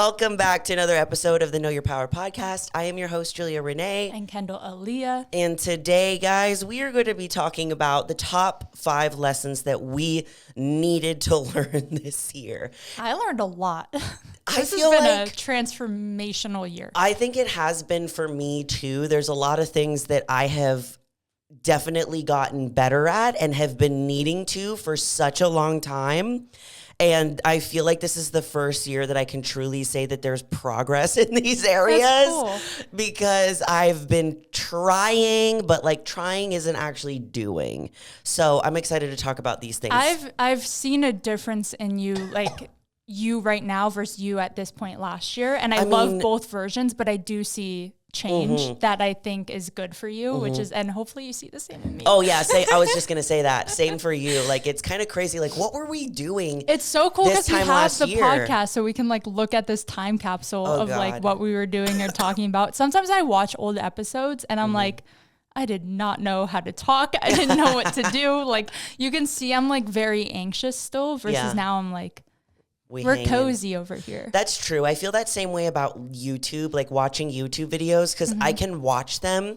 Welcome back to another episode of the Know Your Power podcast. I am your host, Julia Renee. And Kendall Aaliyah. And today, guys, we are going to be talking about the top 5 lessons that we needed to learn this year. I learned a lot. This has been a transformational year. I think it has been for me, too. There's a lot of things that I have definitely gotten better at and have been needing to for such a long time. And I feel like this is the first year that I can truly say that there's progress in these areas. Cool. Because I've been trying, but like trying isn't actually doing. So I'm excited to talk about these things. I've seen a difference in you, like you right now versus you at this point last year. And I love both versions, but I do see change that I think is good for you, which is, and hopefully you see the same in me. Oh yeah, I was just gonna say that. Same for you. Like it's kind of crazy. Like what were we doing? It's so cool because we have the year? podcast, so we can like look at this time capsule of like what we were doing or talking about. Sometimes I watch old episodes and I'm like, I did not know how to talk. I didn't know what to do. Like you can see I'm like very anxious still versus now I'm like, we're cozy over here. That's true. I feel that same way about YouTube, like watching YouTube videos, because I can watch them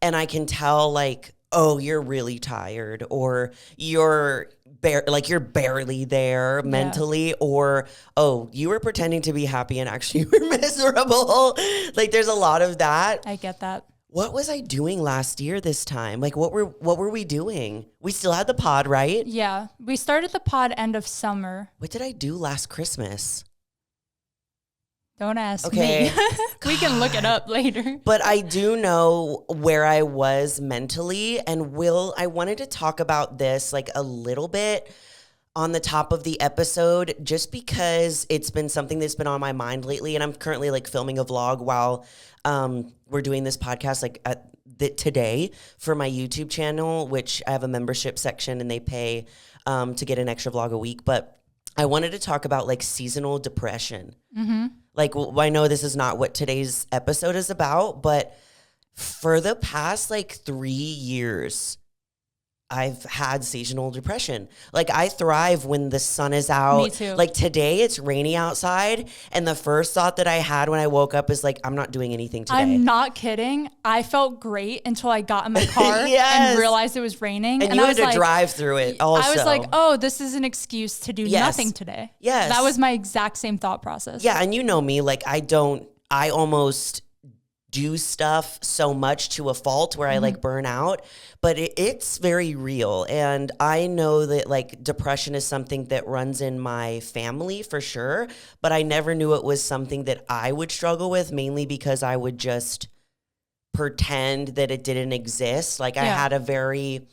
and I can tell like, oh, you're really tired, or you're barely there mentally, or oh, you were pretending to be happy and actually you were miserable. Like there's a lot of that. I get that. What was I doing last year this time? Like what were we doing? We still had the pod, right? Yeah. We started the pod end of summer. What did I do last Christmas? Don't ask me. We can look it up later. But I do know where I was mentally, and I wanted to talk about this like a little bit on the top of the episode, just because it's been something that's been on my mind lately. And I'm currently like filming a vlog while we're doing this podcast like today for my YouTube channel, which I have a membership section and they pay to get an extra vlog a week. But I wanted to talk about like seasonal depression. Like, I know this is not what today's episode is about, but for the past like 3 years, I've had seasonal depression. Like I thrive when the sun is out. Me too. Like today it's rainy outside. And the first thought that I had when I woke up is like, I'm not doing anything today. I'm not kidding. I felt great until I got in my car and realized it was raining. And you had to drive through it also. I was like, oh, this is an excuse to do nothing today. Yes. That was my exact same thought process. Yeah. And you know me, like I almost do stuff so much to a fault where I like burn out, but it's very real. And I know that like depression is something that runs in my family for sure, but I never knew it was something that I would struggle with, mainly because I would just pretend that it didn't exist. Like I had a very,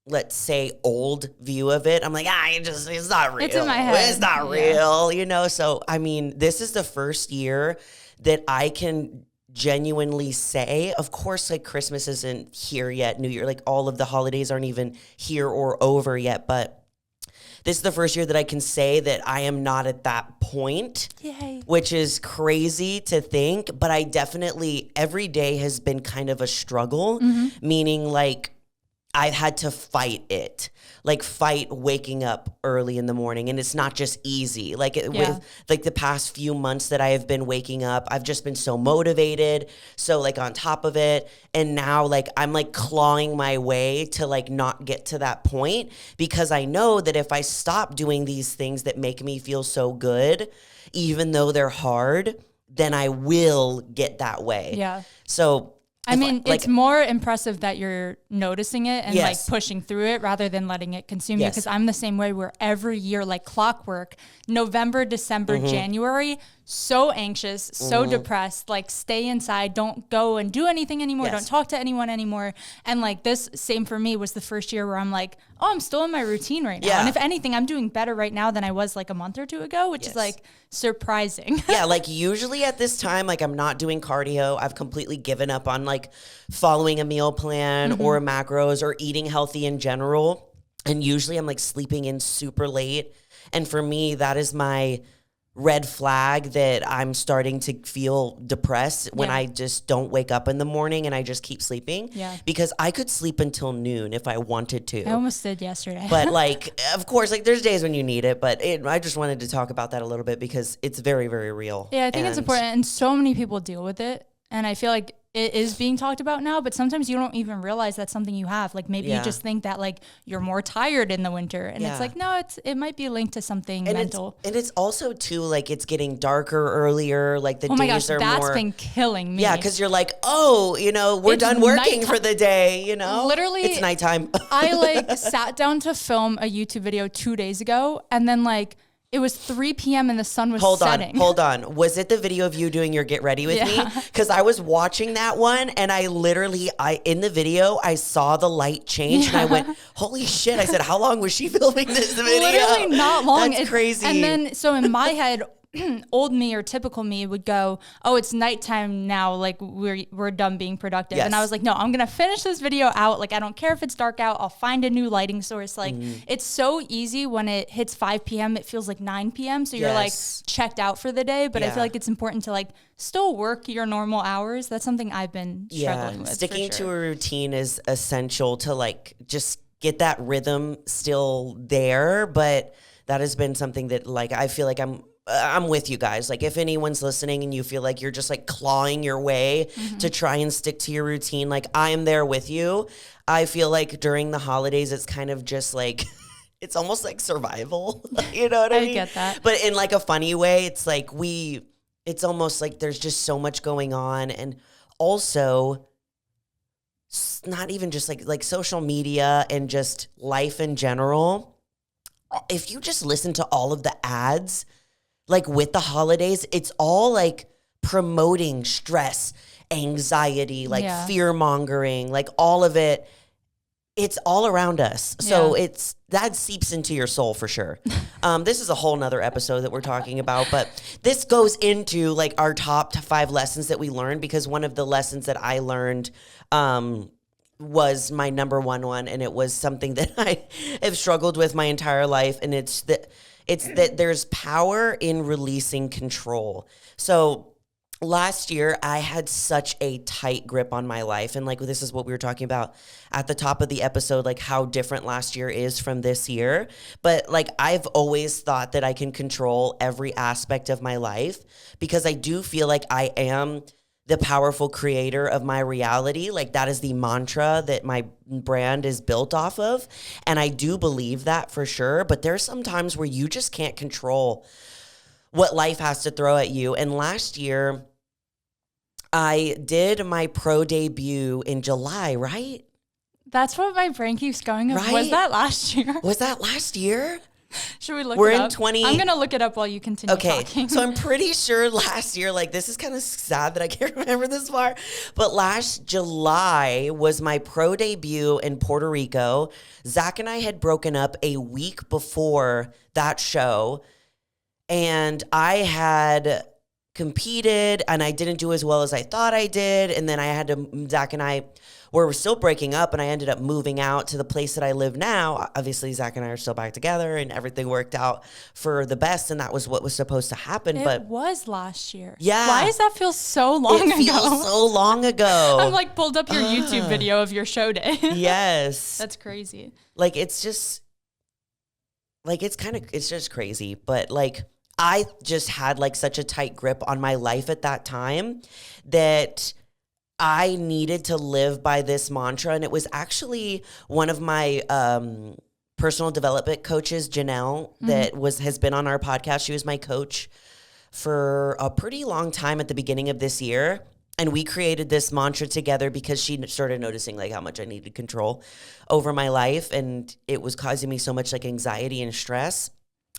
let's say, old view of it. I'm like, it's not real. It's in my head. It's not real, you know? So, I mean, this is the first year that I can genuinely say, of course, like Christmas isn't here yet, New Year, like all of the holidays aren't even here or over yet, but this is the first year that I can say that I am not at that point. Yay. Which is crazy to think, but I definitely, every day has been kind of a struggle, meaning like I've had to fight it, like fight waking up early in the morning. And it's not just easy. Like with like the past few months that I have been waking up, I've just been so motivated. So like on top of it. And now like I'm like clawing my way to like not get to that point, because I know that if I stop doing these things that make me feel so good, even though they're hard, then I will get that way. Yeah. So I mean, it's more impressive that you're noticing it and like pushing through it rather than letting it consume you. Because I'm the same way, where every year, like clockwork, November, December, January, so anxious, so depressed, like stay inside, don't go and do anything anymore, don't talk to anyone anymore. And like this, same for me, was the first year where I'm like, oh, I'm still in my routine right now. And if anything, I'm doing better right now than I was like a month or two ago, which is like surprising. Like usually at this time, like I'm not doing cardio. I've completely given up on like following a meal plan or macros or eating healthy in general. And usually I'm like sleeping in super late. And for me, that is my red flag that I'm starting to feel depressed when I just don't wake up in the morning and I just keep sleeping. Yeah. Because I could sleep until noon if I wanted to. I almost did yesterday. But like, of course, like there's days when you need it, but I just wanted to talk about that a little bit because it's very, very real. Yeah, I think it's important. And so many people deal with it. And I feel like it is being talked about now, but sometimes you don't even realize that's something you have. Like maybe you just think that like you're more tired in the winter, and it's like, no, it might be linked to something mental. It's also too like it's getting darker earlier. Like the days my gosh, are that's more. been killing me. Yeah, because you're like, oh, we're It's done working nighttime. for the day. Literally, it's nighttime. I like sat down to film a YouTube video 2 days ago, and then like it was 3 p.m. and the sun was setting. Hold on. Was it the video of you doing your get ready with me? Because I was watching that one and I literally, in the video, I saw the light change and I went, holy shit. I said, how long was she filming this video? Literally not long. That's crazy. And then, so in my head, old me or typical me would go, oh, it's nighttime now. Like we're done being productive. Yes. And I was like, no, I'm going to finish this video out. Like, I don't care if it's dark out. I'll find a new lighting source. Like it's so easy when it hits 5 p.m. It feels like 9 p.m. So you're like checked out for the day. But I feel like it's important to like still work your normal hours. That's something I've been struggling with. Sticking to a routine is essential to like just get that rhythm still there. But that has been something that like, I feel like I'm with you guys. Like if anyone's listening and you feel like you're just like clawing your way to try and stick to your routine, like I am there with you. I feel like during the holidays, it's kind of just like, it's almost like survival. You know what I mean? I get that. But in like a funny way, it's like it's almost like there's just so much going on. And also not even just like social media and just life in general. If you just listen to all of the ads, like with the holidays, it's all like promoting stress, anxiety, like fear mongering, like all of it. It's all around us. So that seeps into your soul for sure. This is a whole nother episode that we're talking about, but this goes into like our top 5 lessons that we learned, because one of the lessons that I learned, was my number one, and it was something that I have struggled with my entire life. And it's that there's power in releasing control. So last year, I had such a tight grip on my life. And like, this is what we were talking about at the top of the episode, like how different last year is from this year. But like, I've always thought that I can control every aspect of my life, because I do feel like I am the powerful creator of my reality. Like that is the mantra that my brand is built off of. And I do believe that for sure. But there's some times where you just can't control what life has to throw at you. And last year, I did my pro debut in July, right? That's what my brain keeps going. Right? Was that last year? Was that last year? Should we look We're it up? in 20. I'm going to look it up while you continue talking. So I'm pretty sure last year, like this is kind of sad that I can't remember this far, but last July was my pro debut in Puerto Rico. Zach and I had broken up a week before that show, and I had competed and I didn't do as well as I thought I did. And then Zach and I were still breaking up, and I ended up moving out to the place that I live now. Obviously, Zach and I are still back together, and everything worked out for the best, and that was what was supposed to happen. It was last year. Yeah. Why does that feel so long ago? It feels so long ago. I'm like pulled up your YouTube video of your show day. Yes. That's crazy. Like, it's just, like, it's just crazy. But, like, I just had, like, such a tight grip on my life at that time that I needed to live by this mantra. And it was actually one of my personal development coaches, Janelle, that has been on our podcast. She was my coach for a pretty long time at the beginning of this year. And we created this mantra together because she started noticing like how much I needed control over my life. And it was causing me so much like anxiety and stress.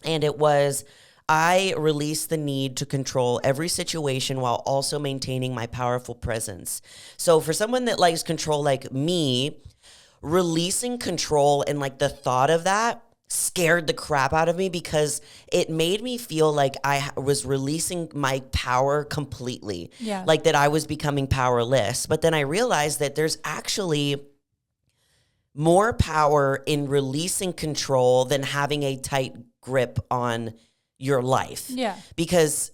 And it was, I release the need to control every situation while also maintaining my powerful presence. So for someone that likes control like me, releasing control and like the thought of that scared the crap out of me, because it made me feel like I was releasing my power completely. Yeah. Like that I was becoming powerless. But then I realized that there's actually more power in releasing control than having a tight grip on your life. Yeah. Because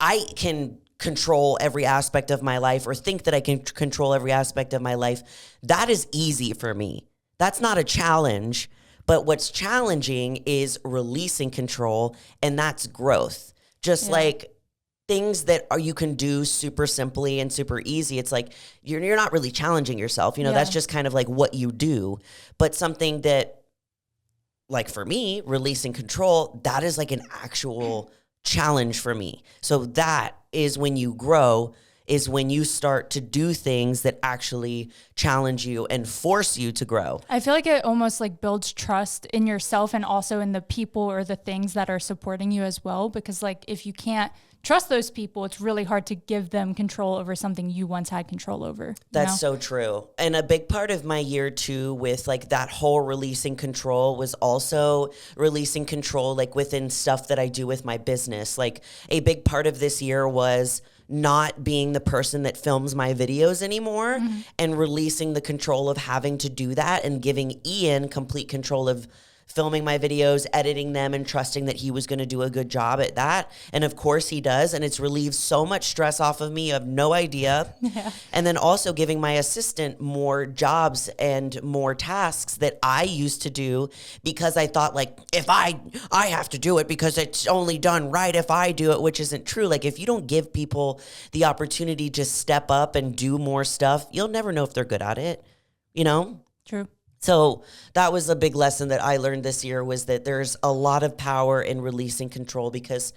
I can control every aspect of my life or think that I can control every aspect of my life. That is easy for me. That's not a challenge. But what's challenging is releasing control, and that's growth. Just like things that you can do super simply and super easy. It's like you're not really challenging yourself. You know, that's just kind of like what you do. But something that, like for me, releasing control, that is like an actual challenge for me. So that is when you grow, is when you start to do things that actually challenge you and force you to grow. I feel like it almost like builds trust in yourself and also in the people or the things that are supporting you as well. Because like if you can't trust those people, it's really hard to give them control over something you once had control over. That's so true. And a big part of my year too, with like that whole releasing control, was also releasing control like within stuff that I do with my business. Like a big part of this year was not being the person that films my videos anymore, and releasing the control of having to do that and giving Ian complete control of filming my videos, editing them, and trusting that he was going to do a good job at that. And of course he does. And it's relieved so much stress off of me. You have no idea. Yeah. And then also giving my assistant more jobs and more tasks that I used to do, because I thought like, if I have to do it because it's only done right if I do it, which isn't true. Like if you don't give people the opportunity to step up and do more stuff, you'll never know if they're good at it, you know? True. So that was a big lesson that I learned this year, was that there's a lot of power in releasing control, because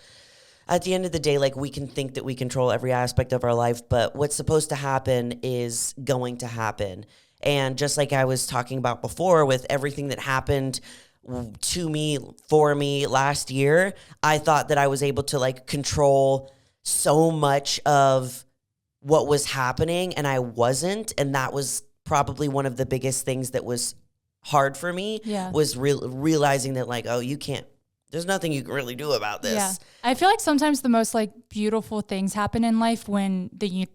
at the end of the day, like we can think that we control every aspect of our life, but what's supposed to happen is going to happen. And just like I was talking about before with everything that happened to me, for me last year, I thought that I was able to like control so much of what was happening, and I wasn't. And that was probably one of the biggest things that was hard for me, was realizing that like, oh, you can't, there's nothing you can really do about this. Yeah. I feel like sometimes the most like beautiful things happen in life when the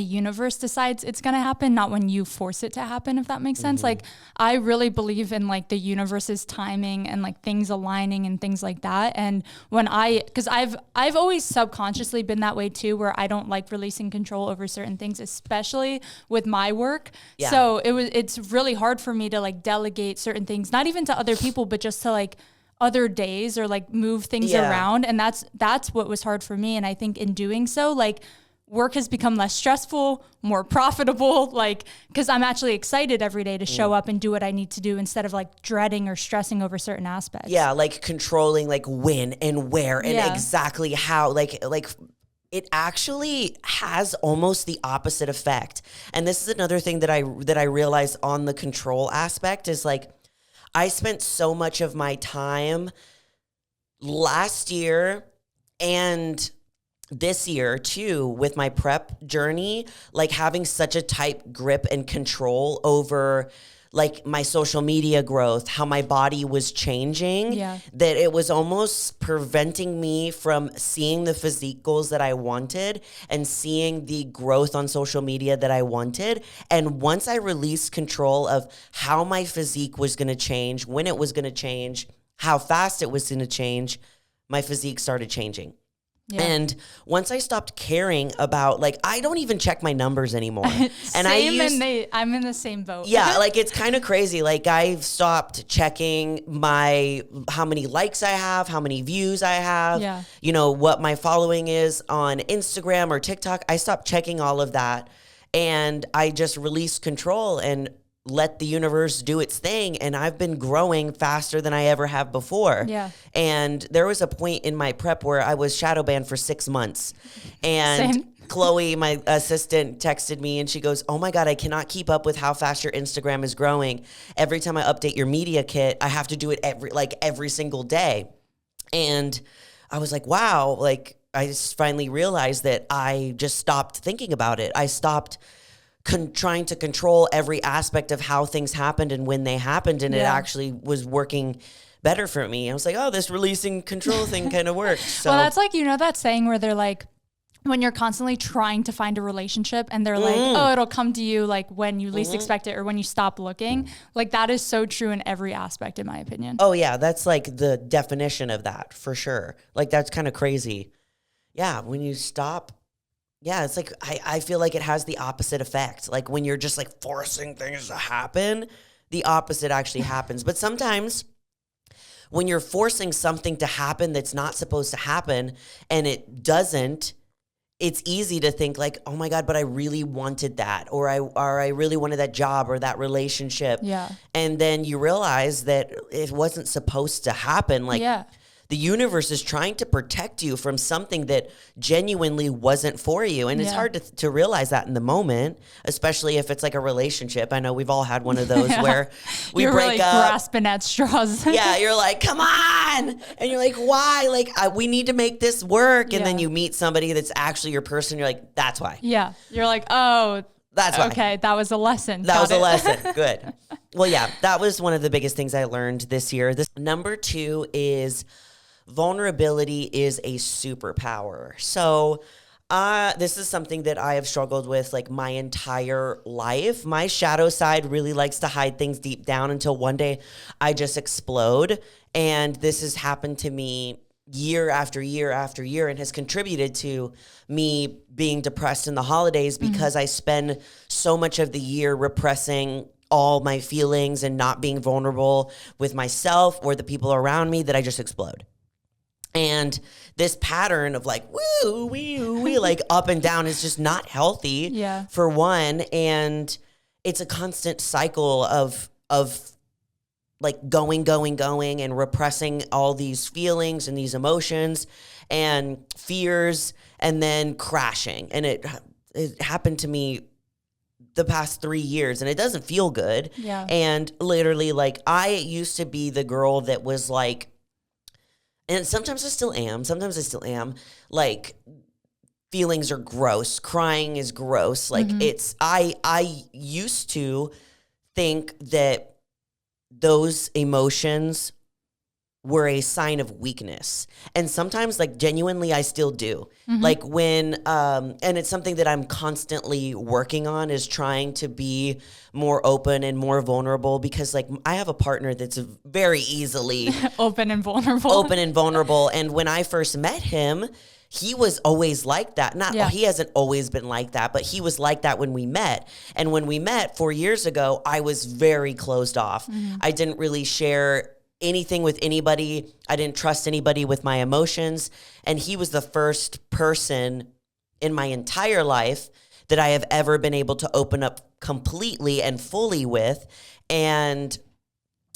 universe decides it's going to happen, not when you force it to happen, if that makes sense. Like I really believe in like the universe's timing and like things aligning and things like that. And cause I've always subconsciously been that way too, where I don't like releasing control over certain things, especially with my work. Yeah. So it's really hard for me to like delegate certain things, not even to other people, but just to like other days, or like move things around. And that's what was hard for me. And I think in doing so, like, work has become less stressful, more profitable, like, because I'm actually excited every day to show up and do what I need to do, instead of like dreading or stressing over certain aspects. Yeah, like controlling like when and where and exactly how, like it actually has almost the opposite effect. And this is another thing that I realized on the control aspect, is like I spent so much of my time last year and this year too, with my prep journey, like having such a tight grip and control over like my social media growth, how my body was changing, that it was almost preventing me from seeing the physique goals that I wanted and seeing the growth on social media that I wanted. And once I released control of how my physique was going to change, when it was going to change, how fast it was going to change, my physique started changing. Yeah. And once I stopped caring about, like, I don't even check my numbers anymore. And I'm in the same boat. Yeah, like it's kind of crazy. Like I've stopped checking how many likes I have, how many views I have, you know, what my following is on Instagram or TikTok. I stopped checking all of that, and I just released control and let the universe do its thing. And I've been growing faster than I ever have before. Yeah. And there was a point in my prep where I was shadow banned for 6 months. And Chloe, my assistant, texted me and she goes, "Oh my God, I cannot keep up with how fast your Instagram is growing. Every time I update your media kit, I have to do it every single day." And I was like, wow, like I just finally realized that I just stopped thinking about it. I stopped trying to control every aspect of how things happened and when they happened, and it actually was working better for me. I was like, oh, this releasing control thing kind of works. So. Well, that's like, you know, that saying where they're like, when you're constantly trying to find a relationship and they're like, oh, it'll come to you like when you least expect it or when you stop looking. Like that is so true in every aspect, in my opinion. Oh yeah. That's like the definition of that for sure. Like that's kind of crazy. Yeah. When you stop, yeah, it's like, I feel like it has the opposite effect. Like when you're just like forcing things to happen, the opposite actually happens. But sometimes when you're forcing something to happen that's not supposed to happen and it doesn't, it's easy to think like, oh my God, but I really wanted that, or I really wanted that job or that relationship. Yeah. And then you realize that it wasn't supposed to happen. Like the universe is trying to protect you from something that genuinely wasn't for you. And it's hard to realize that in the moment, especially if it's like a relationship. I know we've all had one of those where you're break really up. grasping at straws. Yeah, you're like, come on. And you're like, why? Like, we need to make this work. And then you meet somebody that's actually your person. You're like, that's why. Yeah. You're like, oh, that's why. Okay, that was a lesson. That was a lesson. Good. Well, yeah, that was one of the biggest things I learned this year. Number 2 is vulnerability is a superpower. So this is something that I have struggled with like my entire life. My shadow side really likes to hide things deep down until one day I just explode. And this has happened to me year after year after year and has contributed to me being depressed in the holidays because I spend so much of the year repressing all my feelings and not being vulnerable with myself or the people around me that I just explode. And this pattern of like, woo, wee, wee, like up and down is just not healthy for one. And it's a constant cycle of like going and repressing all these feelings and these emotions and fears and then crashing. And it happened to me the past 3 years and it doesn't feel good. Yeah. And literally like I used to be the girl that was like, and sometimes I still am, like, feelings are gross. Crying is gross. Like, I used to think that those emotions were a sign of weakness. And sometimes, like, genuinely, I still do. Like, when, and it's something that I'm constantly working on is trying to be more open and more vulnerable because, like, I have a partner that's very easily open and vulnerable. And when I first met him, he was always like that. He hasn't always been like that, but he was like that when we met. And when we met 4 years ago, I was very closed off. I didn't really share anything with anybody. I didn't trust anybody with my emotions. And he was the first person in my entire life that I have ever been able to open up completely and fully with. And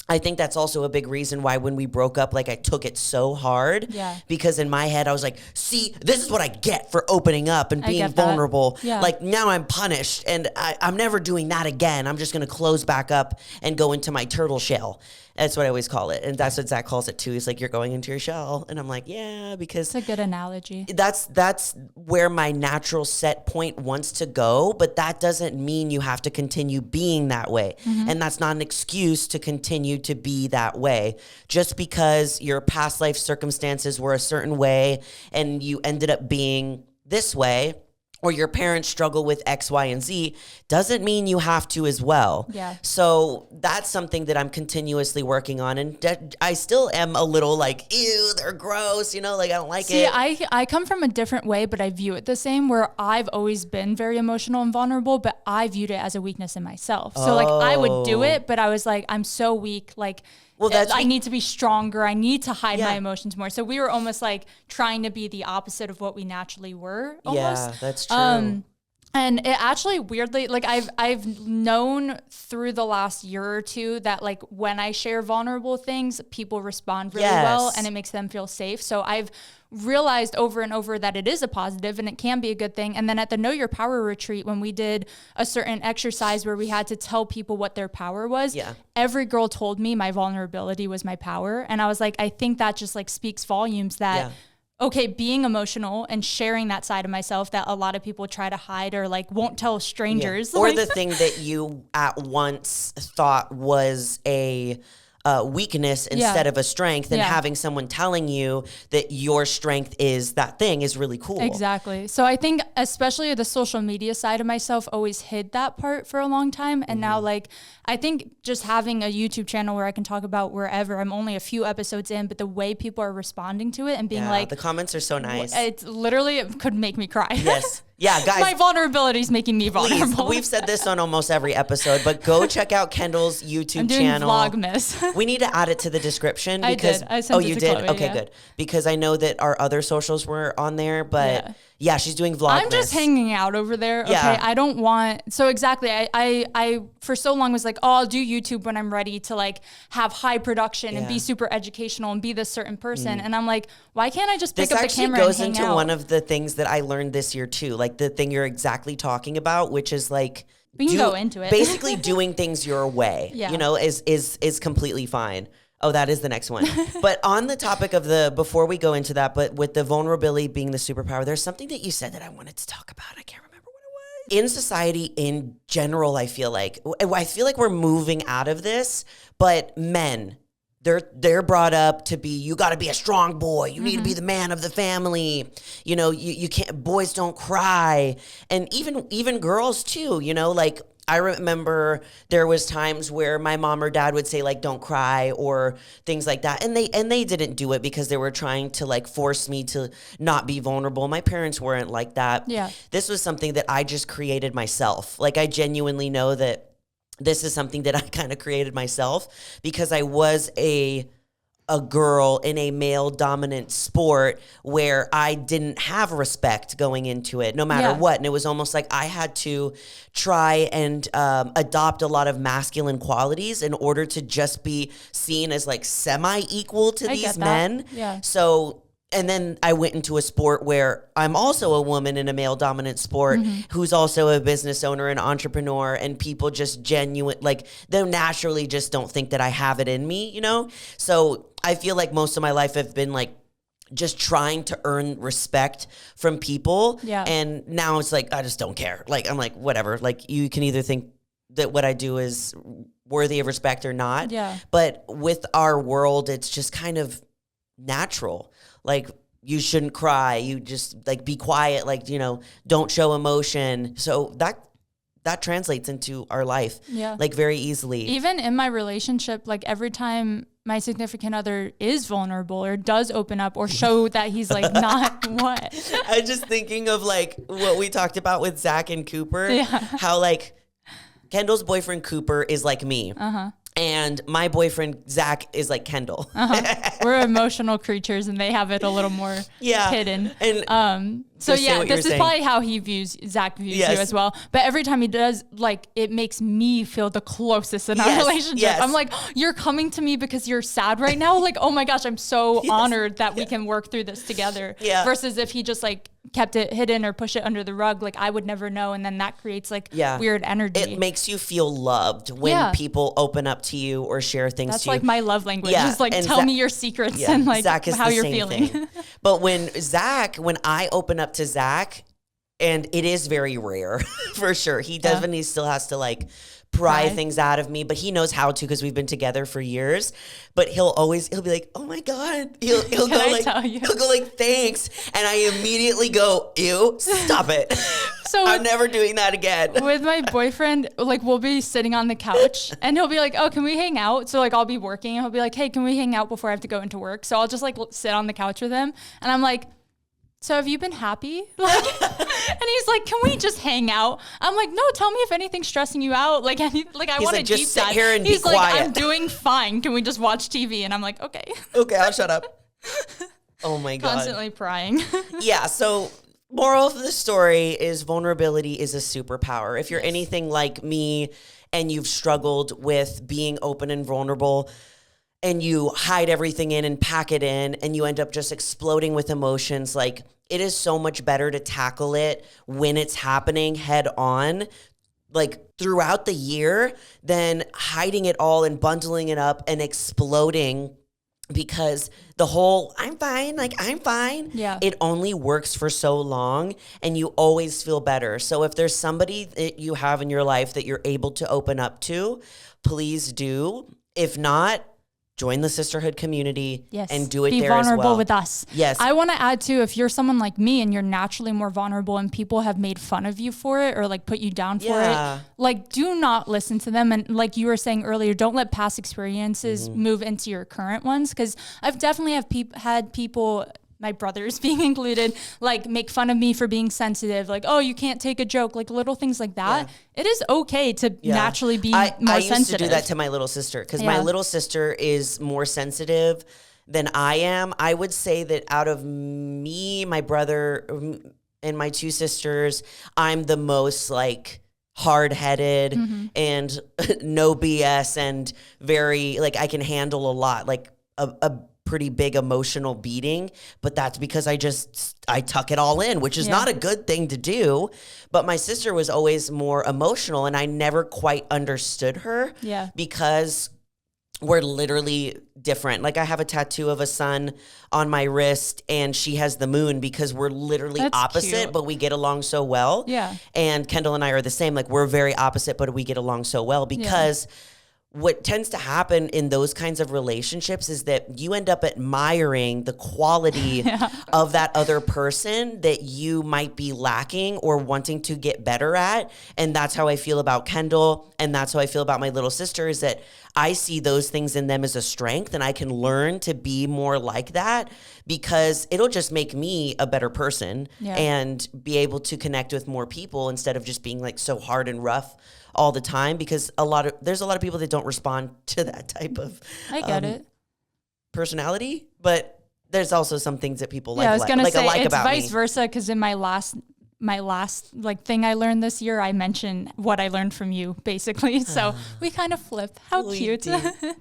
I think that's also a big reason why when we broke up, like I took it so hard because in my head I was like, see, this is what I get for opening up and being vulnerable. Like now I'm punished and I'm never doing that again. I'm just going to close back up and go into my turtle shell. That's what I always call it. And that's what Zach calls it too. He's like, you're going into your shell. And I'm like, yeah, because it's a good analogy. That's where my natural set point wants to go. But that doesn't mean you have to continue being that way. And that's not an excuse to continue to be that way. Just because your past life circumstances were a certain way and you ended up being this way, or your parents struggle with X, Y, and Z, doesn't mean you have to as well. Yeah. So that's something that I'm continuously working on. And I still am a little like, ew, they're gross, like I don't like it. See, I come from a different way, but I view it the same, where I've always been very emotional and vulnerable, but I viewed it as a weakness in myself. So like I would do it, but I was like, I'm so weak, like, well, I need to be stronger. I need to hide my emotions more. So we were almost like trying to be the opposite of what we naturally were. Almost. Yeah, that's true. And it actually weirdly, like I've known through the last year or two that like when I share vulnerable things, people respond really well and it makes them feel safe. So I've realized over and over that it is a positive and it can be a good thing. And then at the Know Your Power retreat, when we did a certain exercise where we had to tell people what their power was, every girl told me my vulnerability was my power. And I was like, I think that just like speaks volumes that okay, being emotional and sharing that side of myself that a lot of people try to hide or like won't tell strangers. Or the thing that you at once thought was a weakness instead of a strength, and having someone telling you that your strength is that thing is really cool. Exactly. So I think especially the social media side of myself always hid that part for a long time. And now like, I think just having a YouTube channel where I can talk about wherever, I'm only a few episodes in, but the way people are responding to it and being like, the comments are so nice. It's literally, it could make me cry. Yes. Yeah, guys. My vulnerability is making me vulnerable. We've said this on almost every episode, but go check out Kendall's YouTube channel. Vlogmas. We need to add it to the description because I sent it to Chloe, okay, good. Because I know that our other socials were on there, but yeah, she's doing Vlogmas. I'm just hanging out over there. Okay. Yeah. I don't want, so exactly. I for so long was like, oh, I'll do YouTube when I'm ready to like have high production and be super educational and be this certain person. And I'm like, why can't I just pick up the camera and hang out? This actually goes into one of the things that I learned this year too. Like the thing you're exactly talking about, which is like, we can go into it. Basically doing things your way, you know, is completely fine. Oh, that is the next one. But on the topic of before we go into that, but with the vulnerability being the superpower, there's something that you said that I wanted to talk about. I can't remember what it was. In society in general, I feel like we're moving out of this, but men, they're brought up to be, you got to be a strong boy. You need to be the man of the family. You know, you can't, boys don't cry. And even girls too, you know, like I remember there was times where my mom or dad would say like, don't cry or things like that. And they didn't do it because they were trying to like force me to not be vulnerable. My parents weren't like that. Yeah. This was something that I just created myself. Like I genuinely know that this is something that I kind of created myself because I was a girl in a male dominant sport where I didn't have respect going into it no matter what. And it was almost like I had to try and adopt a lot of masculine qualities in order to just be seen as like semi-equal to these men. Yeah. So, and then I went into a sport where I'm also a woman in a male dominant sport who's also a business owner and entrepreneur, and people just they naturally just don't think that I have it in me, you know? So I feel like most of my life I've been like just trying to earn respect from people. Yeah. And now it's like, I just don't care. Like, I'm like, whatever. Like you can either think that what I do is worthy of respect or not. Yeah. But with our world, it's just kind of natural. Like you shouldn't cry. You just like be quiet. Like, you know, don't show emotion. So that translates into our life. Yeah. Like very easily. Even in my relationship, like every time my significant other is vulnerable or does open up or show that he's like not what. I was just thinking of like what we talked about with Zach and Cooper. Yeah. How like Kendall's boyfriend Cooper is like me. And my boyfriend, Zach, is like Kendall. We're emotional creatures and they have it a little more hidden. And so yeah, this is probably how Zach views you as well. But every time he does, like, it makes me feel the closest in our relationship. Yes. I'm like, you're coming to me because you're sad right now? Like, oh my gosh, I'm so honored that we can work through this together. Yeah. Versus if he just like kept it hidden or push it under the rug, like I would never know. And then that creates like weird energy. It makes you feel loved when people open up to you or share things That's to you. That's like my love language. Just like tell me your secrets and like Zach is how the you're same feeling. Thing. But when I open up to Zach, and it is very rare for sure. He does when he still has to like pry things out of me, but he knows how to because we've been together for years. But he'll be like, "Oh my god!" He'll go like, "Thanks," and I immediately go, "Ew, stop it!" So I'm never doing that again. With my boyfriend, like we'll be sitting on the couch, and he'll be like, "Oh, can we hang out?" So like I'll be working, and he'll be like, "Hey, can we hang out before I have to go into work?" So I'll just like sit on the couch with him, and I'm like, so have you been happy? Like, and he's like, can we just hang out? I'm like, no, tell me if anything's stressing you out. Like, I want to just deep sit dive. here and he's be like, quiet. I'm doing fine. Can we just watch TV? And I'm like, okay. Okay, I'll shut up. Oh my God. Constantly prying. Yeah, so moral of the story is vulnerability is a superpower. If you're anything like me and you've struggled with being open and vulnerable, and you hide everything in and pack it in, and you end up just exploding with emotions, like it is so much better to tackle it when it's happening head on, like throughout the year, than hiding it all and bundling it up and exploding, because the whole I'm fine, it only works for so long, and you always feel better. So if there's somebody that you have in your life that you're able to open up to, please do. If not, join the sisterhood community yes. and do it Be there as well. Be vulnerable with us. Yes. I want to add too, if you're someone like me and you're naturally more vulnerable and people have made fun of you for it or like put you down for it, like do not listen to them. And like you were saying earlier, don't let past experiences move into your current ones. Cause I've definitely had people, my brothers being included, like make fun of me for being sensitive. Like, oh, you can't take a joke, like little things like that. Yeah. It is okay to naturally be more sensitive. I used to do that to my little sister because my little sister is more sensitive than I am. I would say that out of me, my brother, and my two sisters, I'm the most like hard-headed and no BS and very like I can handle a lot, like a pretty big emotional beating, but that's because I tuck it all in, which is not a good thing to do. But my sister was always more emotional and I never quite understood her because we're literally different. Like I have a tattoo of a sun on my wrist and she has the moon because we're literally opposite, cute. But we get along so well. Yeah. And Kendall and I are the same. Like we're very opposite, but we get along so well because what tends to happen in those kinds of relationships is that you end up admiring the quality of that other person that you might be lacking or wanting to get better at. And that's how I feel about Kendall. And that's how I feel about my little sister is that I see those things in them as a strength and I can learn to be more like that because it'll just make me a better person and be able to connect with more people instead of just being like so hard and rough all the time because there's a lot of people that don't respond to that type of I get it. personality, but there's also some things that people I was gonna say it's about vice versa because in my last like thing I learned this year, I mentioned what I learned from you basically. So we kind of flip. How cute.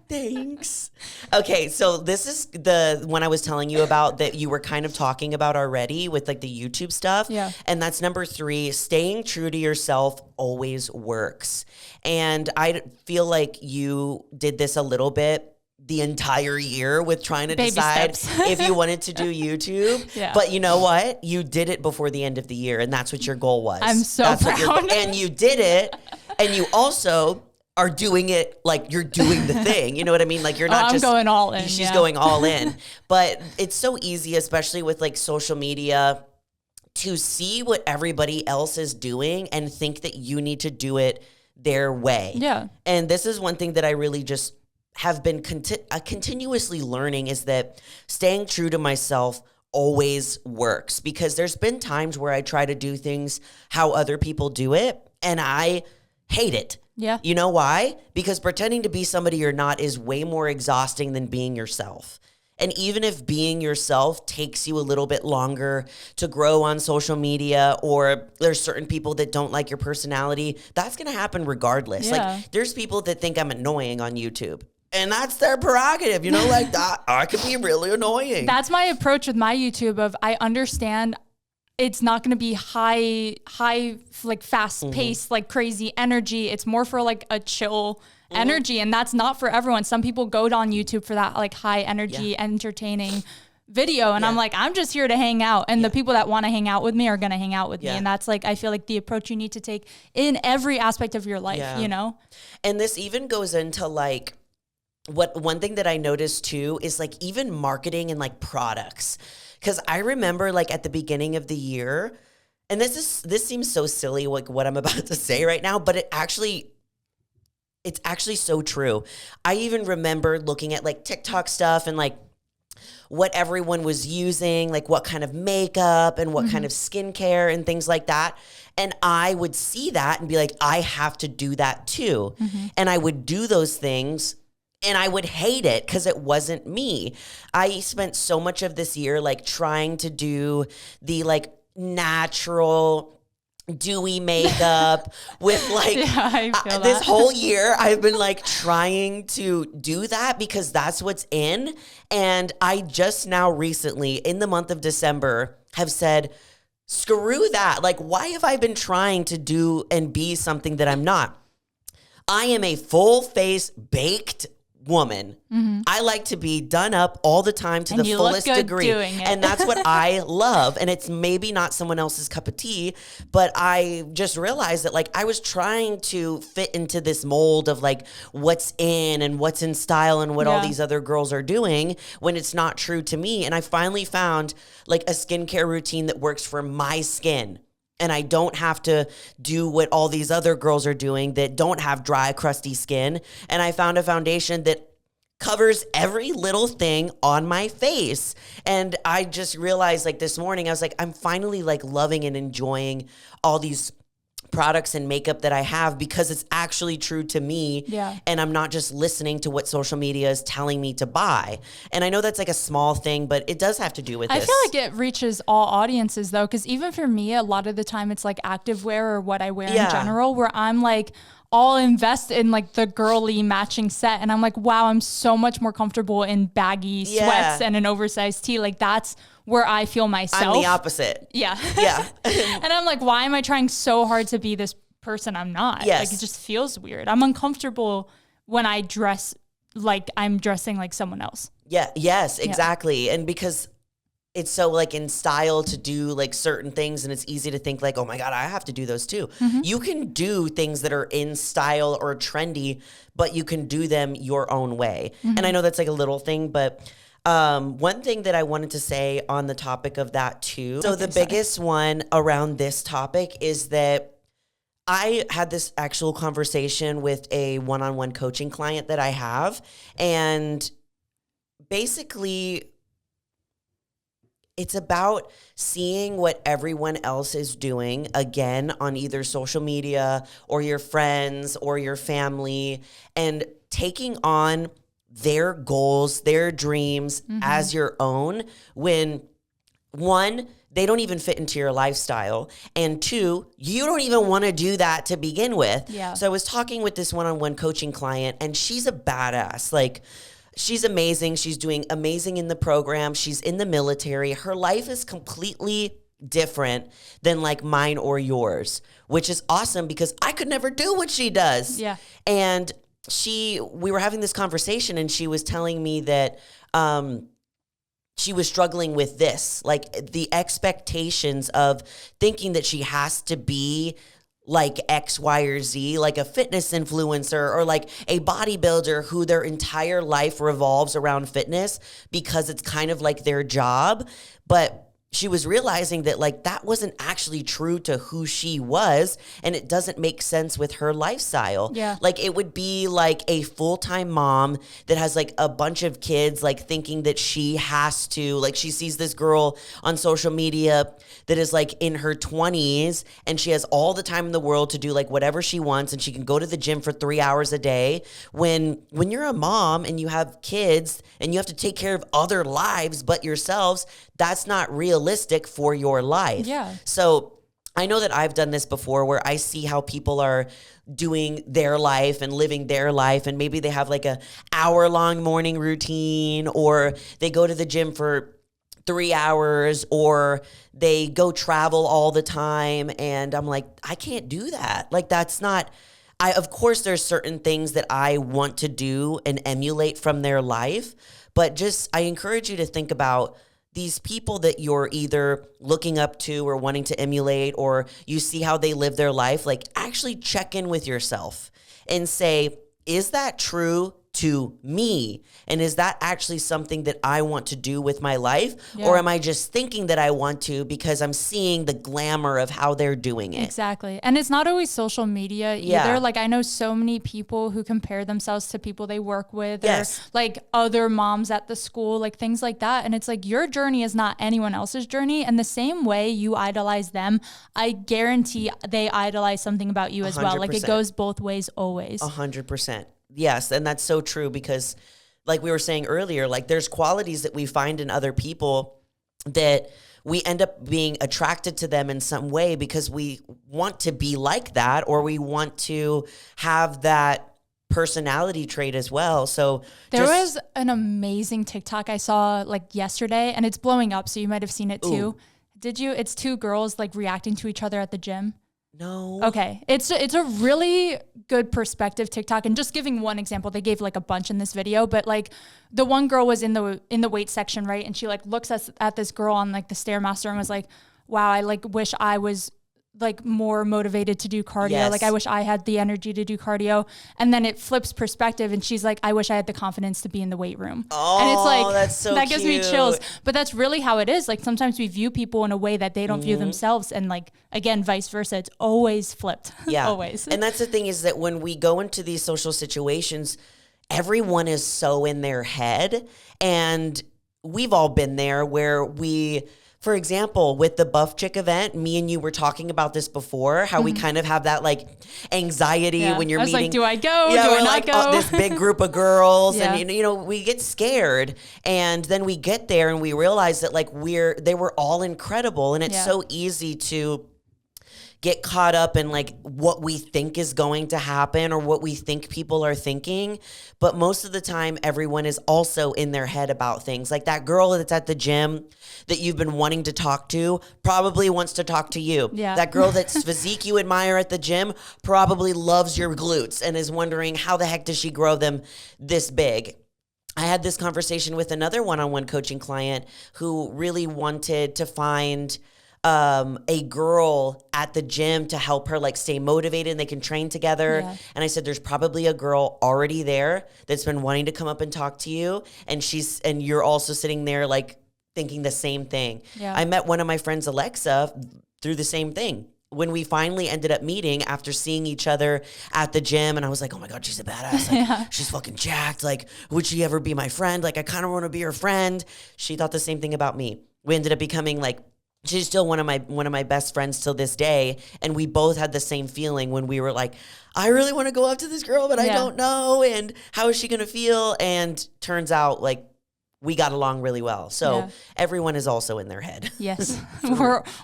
Thanks. Okay. So this is the one I was telling you about that you were kind of talking about already with like the YouTube stuff. Yeah. And that's number 3, staying true to yourself always works. And I feel like you did this a little bit the entire year with trying to decide if you wanted to do YouTube. But you know what? You did it before the end of the year, and that's what your goal was. I'm so proud. And you did it, and you also are doing it like you're doing the thing. You know what I mean? Like you're not just going all in. She's going all in. But it's so easy, especially with like social media, to see what everybody else is doing and think that you need to do it their way. Yeah. And this is one thing that I really just have been continuously learning is that staying true to myself always works because there's been times where I try to do things how other people do it and I hate it. Yeah. You know why? Because pretending to be somebody you're not is way more exhausting than being yourself. And even if being yourself takes you a little bit longer to grow on social media or there's certain people that don't like your personality, that's going to happen regardless. Like there's people that think I'm annoying on YouTube. And that's their prerogative, you know, like that. I could be really annoying. That's my approach with my YouTube of I understand it's not going to be high, like fast paced, like crazy energy. It's more for like a chill energy. And that's not for everyone. Some people go on YouTube for that like high energy, entertaining video. And I'm like, I'm just here to hang out. And the people that want to hang out with me are going to hang out with me. And that's like, I feel like the approach you need to take in every aspect of your life, you know? And this even goes into like, one thing that I noticed too is like even marketing and like products. Cause I remember like at the beginning of the year, and this seems so silly, like what I'm about to say right now, but it's actually so true. I even remember looking at like TikTok stuff and like what everyone was using, like what kind of makeup and what kind of skincare and things like that. And I would see that and be like, I have to do that too. And I would do those things and I would hate it because it wasn't me. I spent so much of this year like trying to do the like natural dewy makeup with like this whole year I've been like trying to do that because that's what's in. And I just now recently in the month of December have said, screw that. Like, why have I been trying to do and be something that I'm not? I am a full face baked woman. I like to be done up all the time to the fullest degree. And that's what I love. And it's maybe not someone else's cup of tea, but I just realized that like I was trying to fit into this mold of like what's in and what's in style and what all these other girls are doing when it's not true to me. And I finally found like a skincare routine that works for my skin. And I don't have to do what all these other girls are doing that don't have dry, crusty skin. And I found a foundation that covers every little thing on my face. And I just realized like this morning, I was like, I'm finally like loving and enjoying all these products and makeup that I have because it's actually true to me. Yeah. And I'm not just listening to what social media is telling me to buy. And I know that's like a small thing, but it does have to do with this. I feel like it reaches all audiences though, because even for me, a lot of the time it's like activewear or what I wear in general, where I'm like, all invest in like the girly matching set. And I'm like, wow, I'm so much more comfortable in baggy sweats and an oversized tee. Like that's where I feel myself. I'm the opposite. Yeah. Yeah. And I'm like, why am I trying so hard to be this person I'm not? Yes. Like it just feels weird. I'm uncomfortable when I dress like I'm dressing like someone else. Yeah. Yes, exactly. And because it's so like in style to do like certain things and it's easy to think like, oh my God, I have to do those too. You can do things that are in style or trendy, but you can do them your own way. And I know that's like a little thing, but one thing that I wanted to say on the topic of that too. So the biggest one around this topic is that I had this actual conversation with a one-on-one coaching client that I have. And basically it's about seeing what everyone else is doing, again, on either social media or your friends or your family, and taking on their goals, their dreams as your own when, one, they don't even fit into your lifestyle, and two, you don't even want to do that to begin with. Yeah. So I was talking with this one-on-one coaching client, and she's a badass. Like, she's amazing. She's doing amazing in the program. She's in the military. Her life is completely different than like mine or yours, which is awesome because I could never do what she does. Yeah. And we were having this conversation and she was telling me that she was struggling with this, like the expectations of thinking that she has to be like X, Y, or Z, like a fitness influencer or like a bodybuilder who their entire life revolves around fitness because it's kind of like their job. But she was realizing that like that wasn't actually true to who she was, and it doesn't make sense with her lifestyle. Yeah. Like it would be like a full-time mom that has like a bunch of kids, like thinking that she has to, like she sees this girl on social media that is like in her 20s and she has all the time in the world to do like whatever she wants and she can go to the gym for 3 hours a day. When you're a mom and you have kids and you have to take care of other lives but yourselves, that's not realistic for your life. Yeah. So I know that I've done this before where I see how people are doing their life and living their life, and maybe they have like a hour-long morning routine, or they go to the gym for 3 hours, or they go travel all the time. And I'm like, I can't do that. Like that's not, of course there's certain things that I want to do and emulate from their life, but just, I encourage you to think about these people that you're either looking up to or wanting to emulate, or you see how they live their life. Like actually check in with yourself and say, is that true to me? And is that actually something that I want to do with my life? Yeah. Or am I just thinking that I want to because I'm seeing the glamour of how they're doing it? Exactly. And it's not always social media either. Yeah. Like I know so many people who compare themselves to people they work with, yes, or like other moms at the school, like things like that. And it's like your journey is not anyone else's journey. And the same way you idolize them, I guarantee they idolize something about you as 100%. Well. Like it goes both ways always. 100%. Yes. And that's so true because like we were saying earlier, like there's qualities that we find in other people that we end up being attracted to them in some way because we want to be like that, or we want to have that personality trait as well. So there was an amazing TikTok I saw like yesterday, and it's blowing up, so you might have seen it too. Did you? It's two girls like reacting to each other at the gym. No. Okay. It's a really good perspective TikTok. And just giving one example, they gave like a bunch in this video, but like the one girl was in the weight section, right? And she like looks at this girl on like the Stairmaster and was like, wow, I like wish I was like more motivated to do cardio. Yes. Like I wish I had the energy to do cardio. And then it flips perspective and she's like, I wish I had the confidence to be in the weight room. Oh, and it's like, that's so that gives me cute. chills. But that's really how it is. Like sometimes we view people in a way that they don't view themselves. And like, again, vice versa. It's always flipped. Yeah. Always. And that's the thing is that when we go into these social situations, everyone is so in their head. And we've all been there where for example, with the Buff Chick event, me and you were talking about this before, how we kind of have that like anxiety when you're meeting. Like, do I go? Yeah, do I not like, go? This big group of girls, Yeah. and you know, we get scared, and then we get there and we realize that like they were all incredible, and it's so easy to get caught up in like what we think is going to happen or what we think people are thinking. But most of the time, everyone is also in their head about things. Like that girl that's at the gym that you've been wanting to talk to probably wants to talk to you. Yeah. That girl that's physique you admire at the gym probably loves your glutes and is wondering how the heck does she grow them this big. I had this conversation with another one-on-one coaching client who really wanted to find a girl at the gym to help her like stay motivated and they can train together. Yeah. And I said, there's probably a girl already there that's been wanting to come up and talk to you. And you're also sitting there like thinking the same thing. Yeah. I met one of my friends, Alexa, through the same thing. When we finally ended up meeting after seeing each other at the gym, and I was like, oh my God, she's a badass. Like, she's fucking jacked. Like, would she ever be my friend? Like, I kind of want to be her friend. She thought the same thing about me. We ended up becoming like, she's still one of my best friends till this day. And we both had the same feeling when we were like, I really want to go up to this girl, but I don't know. And how is she going to feel? And turns out like we got along really well. So everyone is also in their head. Yes.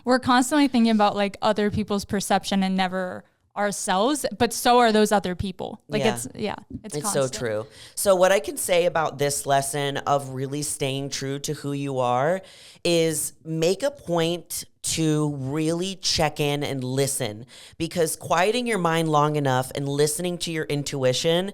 We're constantly thinking about like other people's perception and never ourselves, but so are those other people. Like it's so true. So what I can say about this lesson of really staying true to who you are is make a point to really check in and listen, because quieting your mind long enough and listening to your intuition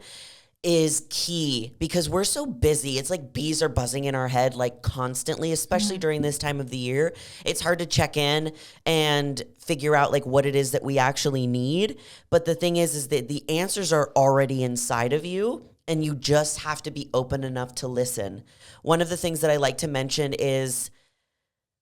is key, because we're so busy. It's like bees are buzzing in our head like constantly, especially during this time of the year. It's hard to check in and figure out like what it is that we actually need. But the thing is that the answers are already inside of you, and you just have to be open enough to listen. One of the things that I like to mention is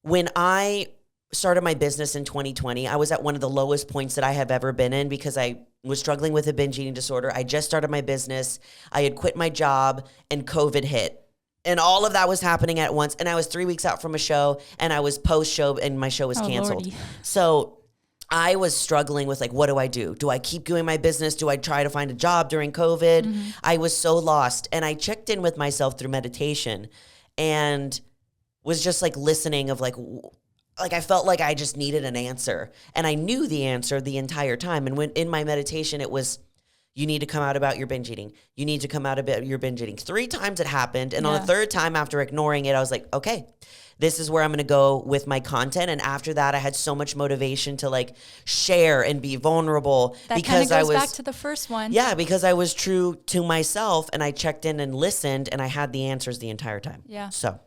when I started my business in 2020, I was at one of the lowest points that I have ever been in, because I was struggling with a binge eating disorder. I just started my business. I had quit my job and COVID hit. And all of that was happening at once. And I was 3 weeks out from a show, and I was post-show and my show was canceled. Lordy. So I was struggling with like, what do I do? Do I keep doing my business? Do I try to find a job during COVID? Mm-hmm. I was so lost. And I checked in with myself through meditation and was just like listening of like I felt like I just needed an answer, and I knew the answer the entire time. And when in my meditation, it was, you need to come out about your binge eating. You need to come out about your binge eating. 3 times it happened. And on the third time after ignoring it, I was like, okay, this is where I'm going to go with my content. And after that, I had so much motivation to like share and be vulnerable. That because I was back to the first one. Yeah, because I was true to myself, and I checked in and listened, and I had the answers the entire time. Yeah. So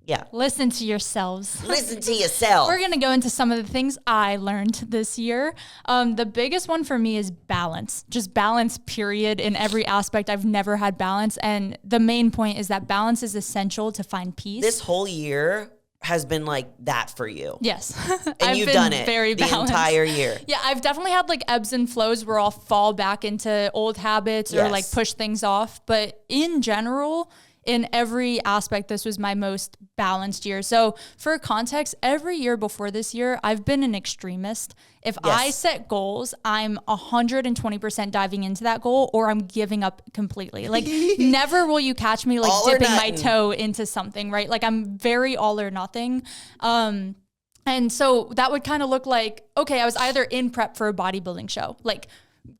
yeah. Listen to yourselves. Listen to yourself. We're going to go into some of the things I learned this year. The biggest one for me is balance. Just balance, period, in every aspect. I've never had balance. And the main point is that balance is essential to find peace. This whole year has been like that for you. Yes. And you've done it very the entire year. Yeah, I've definitely had like ebbs and flows where I'll fall back into old habits or like push things off. But in general, in every aspect, this was my most balanced year. So for context, every year before this year, I've been an extremist. If I set goals, I'm 120% diving into that goal, or I'm giving up completely. Like never will you catch me like dipping my toe into something, right? Like I'm very all or nothing. And so that would kind of look like, okay, I was either in prep for a bodybuilding show, like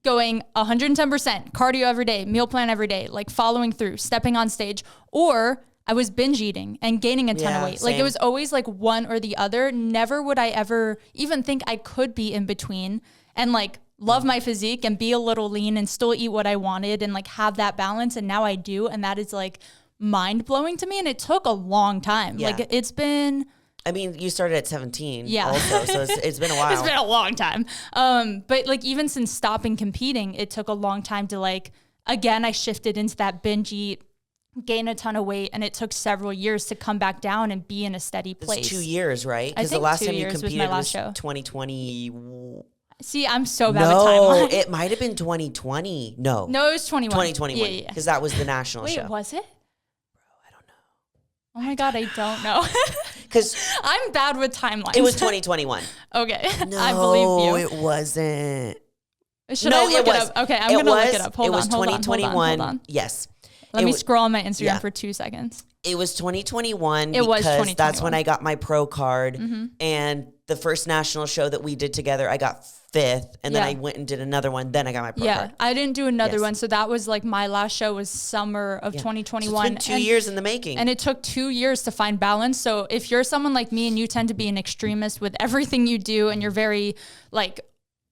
going 110% cardio every day, meal plan every day, like following through, stepping on stage, or I was binge eating and gaining a ton of weight. Like it was always like one or the other. Never would I ever even think I could be in between and like love my physique and be a little lean and still eat what I wanted and like have that balance. And now I do. And that is like mind blowing to me. And it took a long time. Yeah. Like it's been... I mean, you started at 17 also, so it's been a while. It's been a long time. But like even since stopping competing, it took a long time to like, again, I shifted into that binge eat, gain a ton of weight, and it took several years to come back down and be in a steady place. It's 2 years, right? Because the last time you competed was 2020. See, I'm so bad with timeline. It might have been 2020. No, it was 21. 2021. Yeah. Because that was the national show. Wait, was it? Oh my God, I don't know. Because I'm bad with timelines. It was 2021. Okay. No, I believe you. It wasn't. Should I look it up? Okay, I'm going to look it up. Hold on. It was 2021. Yes. Let me scroll on my Instagram for 2 seconds. It was 2021 because that's when I got my pro card. Mm-hmm. And the first national show that we did together, I got 5th. And then I went and did another one. Then I got my pro card. I didn't do another one. So that was like my last show was summer of 2021. So it's been 2 years in the making. And it took 2 years to find balance. So if you're someone like me and you tend to be an extremist with everything you do and you're very like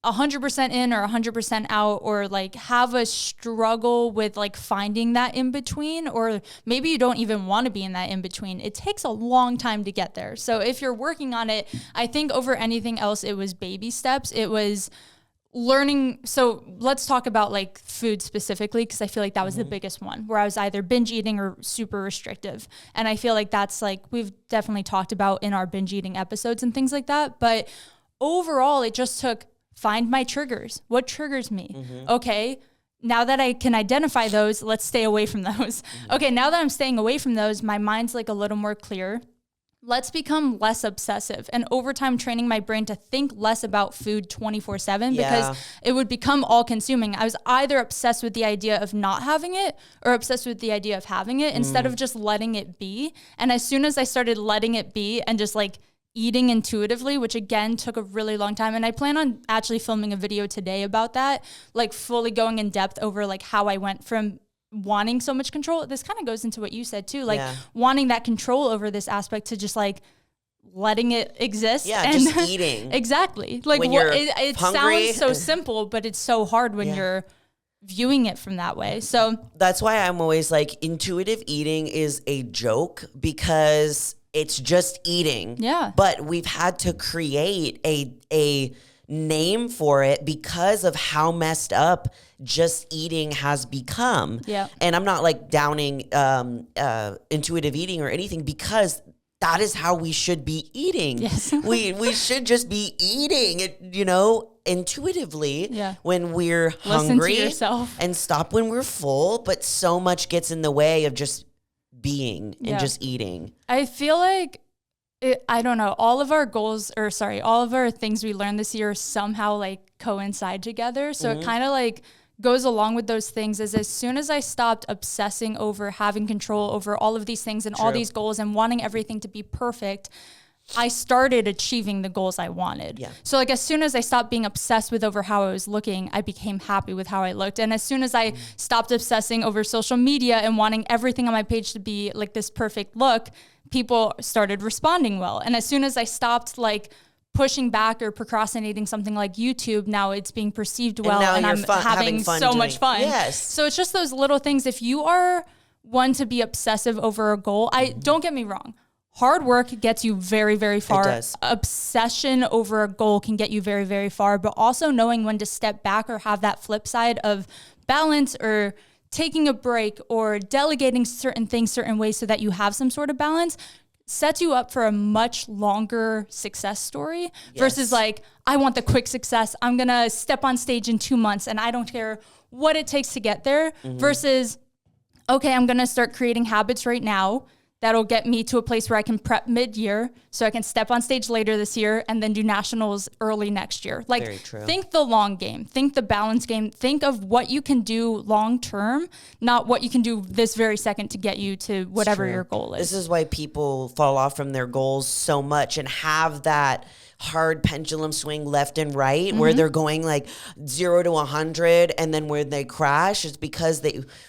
100% in or 100% out, or like have a struggle with like finding that in between, or maybe you don't even want to be in that in between, it takes a long time to get there. So if you're working on it, I think over anything else, it was baby steps. It was learning. So let's talk about like food specifically, because I feel like that was the biggest one where I was either binge eating or super restrictive. And I feel like that's like, we've definitely talked about in our binge eating episodes and things like that. But overall, it just took find my triggers. What triggers me? Okay, now that I can identify those, let's stay away from those. Okay, now that I'm staying away from those, my mind's like a little more clear. Let's become less obsessive. And over time, training my brain to think less about food 24/7 because it would become all consuming. I was either obsessed with the idea of not having it or obsessed with the idea of having it instead of just letting it be. And as soon as I started letting it be and just like eating intuitively, which again took a really long time. And I plan on actually filming a video today about that, like fully going in depth over like how I went from wanting so much control. This kind of goes into what you said too, like wanting that control over this aspect to just like letting it exist. Yeah, and just eating. Exactly. Like it sounds so simple, but it's so hard when you're viewing it from that way. So that's why I'm always like, intuitive eating is a joke because it's just eating. Yeah. But we've had to create a name for it because of how messed up just eating has become. Yeah. And I'm not like downing intuitive eating or anything, because that is how we should be eating. Yes. we should just be eating it, intuitively when we're Listen hungry to yourself. And stop when we're full. But so much gets in the way of just being and just eating. I feel like I don't know, all of our things we learned this year somehow like coincide together. So it kind of like goes along with those things. Is as soon as I stopped obsessing over having control over all of these things and all these goals and wanting everything to be perfect, I started achieving the goals I wanted. Yeah. So like as soon as I stopped being obsessed with over how I was looking, I became happy with how I looked. And as soon as I stopped obsessing over social media and wanting everything on my page to be like this perfect look, people started responding well. And as soon as I stopped like pushing back or procrastinating something like YouTube, now it's being perceived well and I'm having so much fun. Yes. So it's just those little things. If you are one to be obsessive over a goal, don't get me wrong. Hard work gets you very, very far. It does. Obsession over a goal can get you very, very far, but also knowing when to step back or have that flip side of balance or taking a break or delegating certain things certain ways so that you have some sort of balance sets you up for a much longer success story versus like, I want the quick success. I'm going to step on stage in 2 months and I don't care what it takes to get there versus, okay, I'm going to start creating habits right now that'll get me to a place where I can prep mid-year so I can step on stage later this year and then do nationals early next year. Like, think the long game, think the balance game, think of what you can do long-term, not what you can do this very second to get you to whatever your goal is. This is why people fall off from their goals so much and have that hard pendulum swing left and right, where they're going like 0 to 100, and then where they crash is because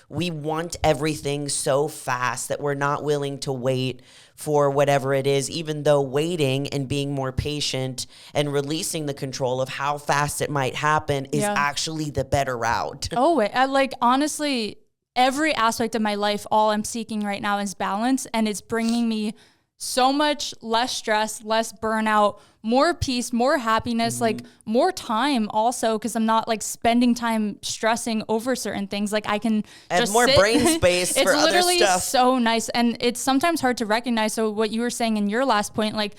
we want everything so fast that we're not willing to wait for whatever it is, even though waiting and being more patient and releasing the control of how fast it might happen is actually the better route. Oh, honestly, every aspect of my life, all I'm seeking right now is balance, and it's bringing me so much less stress, less burnout, more peace, more happiness, like more time also, because I'm not like spending time stressing over certain things. Like I can just more sit. brain space for other stuff. It's literally so nice. And it's sometimes hard to recognize. So what you were saying in your last point, like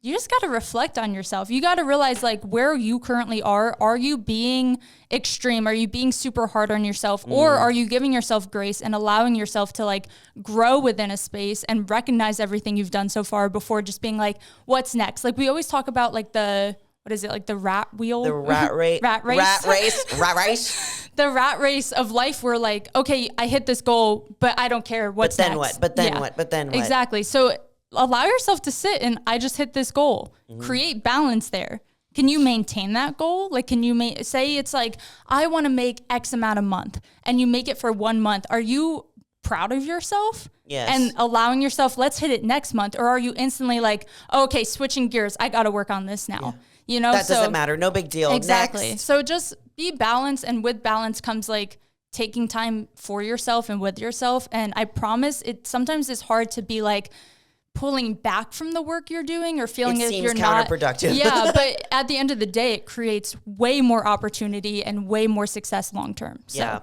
you just got to reflect on yourself. You got to realize like where you currently are you being extreme? Are you being super hard on yourself? Or are you giving yourself grace and allowing yourself to like grow within a space and recognize everything you've done so far before just being like, what's next? Like we always talk about like the rat wheel? The rat race. Rat race the rat race of life where like, okay, I hit this goal, but I don't care what's next. But then what? Exactly. So allow yourself to sit and I just hit this goal. Create balance there. Can you maintain that goal? Like, can you say it's like, I want to make X amount a month, and you make it for 1 month. Are you proud of yourself? Yes. And allowing yourself, let's hit it next month. Or are you instantly like, okay, switching gears. I got to work on this now. Yeah. You know, that doesn't matter. No big deal. Exactly. Next. So just be balanced, and with balance comes like taking time for yourself and with yourself. And I promise sometimes it's hard to be like, pulling back from the work you're doing or feeling as you're not counterproductive. Yeah, but at the end of the day, it creates way more opportunity and way more success long term. So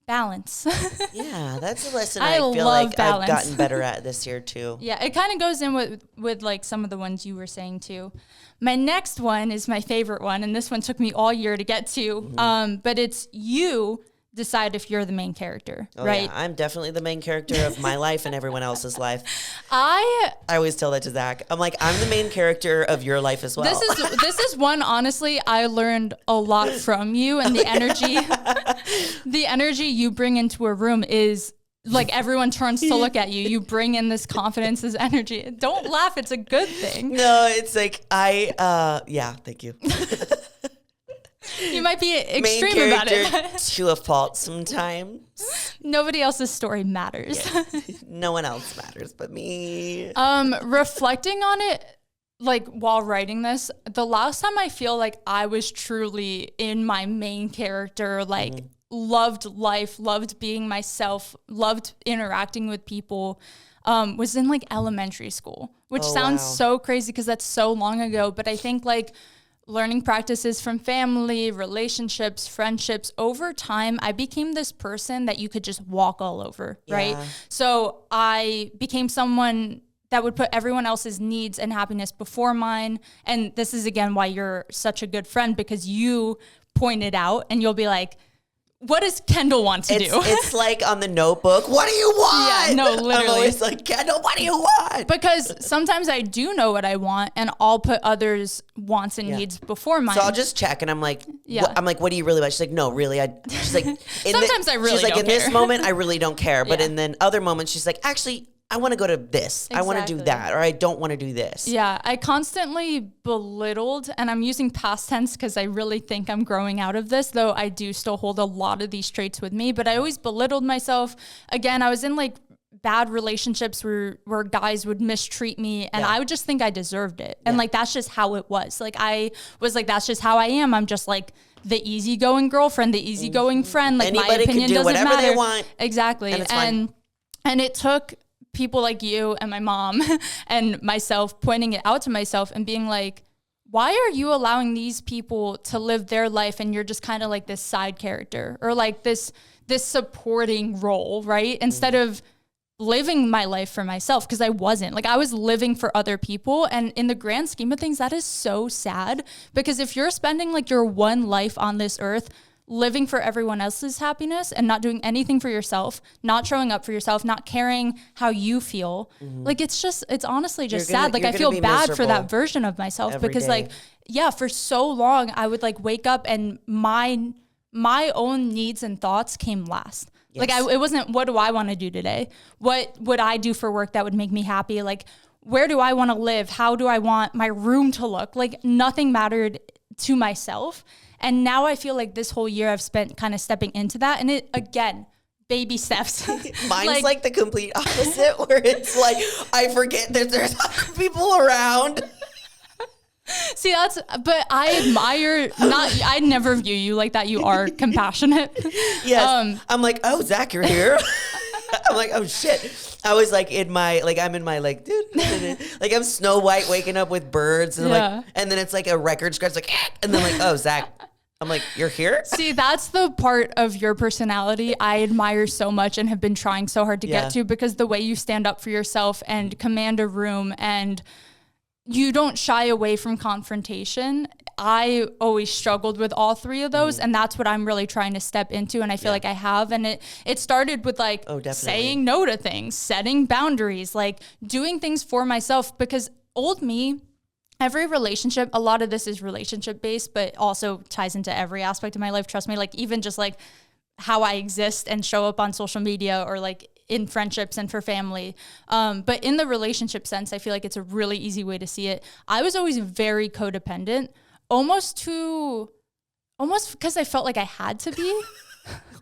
balance. Yeah, that's a lesson I feel like balance. I've gotten better at this year too. Yeah, it kind of goes in with like some of the ones you were saying too. My next one is my favorite one, and this one took me all year to get to. But it's you decide if you're the main character, right? Yeah, I'm definitely the main character of my life and everyone else's life. I always tell that to Zach. I'm like, I'm the main character of your life as well. This is one, honestly, I learned a lot from you, and the energy you bring into a room is like everyone turns to look at you. You bring in this confidence, this energy. Don't laugh. It's a good thing. No, it's like thank you. You might be extreme about it. To a fault sometimes. Nobody else's story matters. Yeah. No one else matters but me. Reflecting on it, like while writing this, the last time I feel like I was truly in my main character, like loved life, loved being myself, loved interacting with people, was in like elementary school, which sounds so crazy because that's so long ago. But I think like learning practices from family, relationships, friendships, over time, I became this person that you could just walk all over, right? So I became someone that would put everyone else's needs and happiness before mine. And this is, again, why you're such a good friend, because you point it out and you'll be like, what does Kendall want to do? It's like on the Notebook. What do you want? Yeah, no, literally. I'm always like, Kendall, what do you want? Because sometimes I do know what I want, and I'll put others' wants and needs before mine. So I'll just check, and I'm like, what do you really want? She's like, no, really. She's like, sometimes I really don't care. She's like, in this moment, I really don't care. But in then other moments, she's like, actually, I want to go to this. Exactly. I want to do that, or I don't want to do this. Yeah, I constantly belittled, and I'm using past tense because I really think I'm growing out of this, though I do still hold a lot of these traits with me, but I always belittled myself. Again, I was in like bad relationships where guys would mistreat me, and I would just think I deserved it. And like, that's just how it was. Like, I was like, that's just how I am. I'm just like the easygoing girlfriend, the easygoing friend. Like, anybody my opinion can do doesn't whatever matter. They want. Exactly. And it's fine. And it took people like you and my mom and myself pointing it out to myself and being like, why are you allowing these people to live their life and you're just kind of like this side character or like this supporting role, right? Instead of living my life for myself, because I wasn't. Like, I was living for other people, and in the grand scheme of things, that is so sad, because if you're spending like your one life on this earth living for everyone else's happiness and not doing anything for yourself, not showing up for yourself, not caring how you feel. Like, it's honestly just sad. Like, I feel bad for that version of myself because like, for so long I would like wake up and my own needs and thoughts came last. Yes. Like, it wasn't, what do I want to do today? What would I do for work that would make me happy? Like, where do I want to live? How do I want my room to look? Like nothing mattered to myself. And now I feel like this whole year I've spent kind of stepping into that. And it, again, baby steps. Mine's like the complete opposite, where it's like, I forget that there's other people around. See, but I admire, I never view you like that. You are compassionate. Yes. I'm like, oh, Zach, you're here. I'm like, oh shit. I was like I'm in my like I'm Snow White waking up with birds and and then it's like a record scratch, like, and then like, oh, Zach. I'm like, you're here? See, that's the part of your personality I admire so much and have been trying so hard to get to, because the way you stand up for yourself and command a room and you don't shy away from confrontation. I always struggled with all three of those, and that's what I'm really trying to step into, and I feel like I have. And it started with like saying no to things, setting boundaries, like doing things for myself, because old me, every relationship, a lot of this is relationship based, but also ties into every aspect of my life. Trust me, like even just like how I exist and show up on social media or like in friendships and for family. But in the relationship sense, I feel like it's a really easy way to see it. I was always very codependent, almost because I felt like I had to be.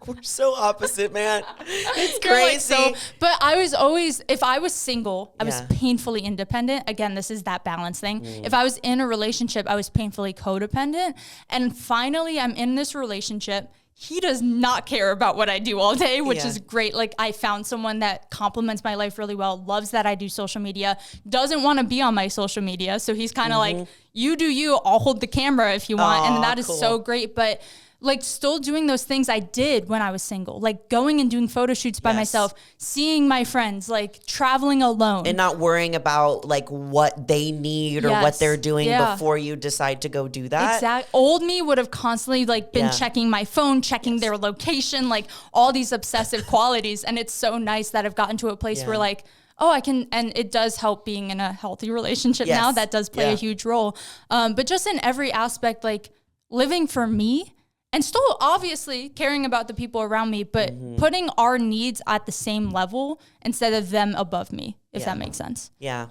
We're so opposite, man. It's crazy. Like, but I was always, if I was single, I was painfully independent. Again, this is that balance thing. If I was in a relationship, I was painfully codependent. And finally, I'm in this relationship. He does not care about what I do all day, which is great. Like I found someone that complements my life really well, loves that I do social media, doesn't want to be on my social media. So he's kind of like, you do you, I'll hold the camera if you want. And that is so great. But like still doing those things I did when I was single, like going and doing photo shoots by myself, seeing my friends, like traveling alone. And not worrying about like what they need or what they're doing before you decide to go do that. Exactly. Old me would have constantly like been checking my phone, checking their location, like all these obsessive qualities. And it's so nice that I've gotten to a place where like, oh, I can, and it does help being in a healthy relationship now. That does play a huge role. But just in every aspect, like living for me, and still obviously caring about the people around me, but putting our needs at the same level instead of them above me, if that makes sense. Yeah.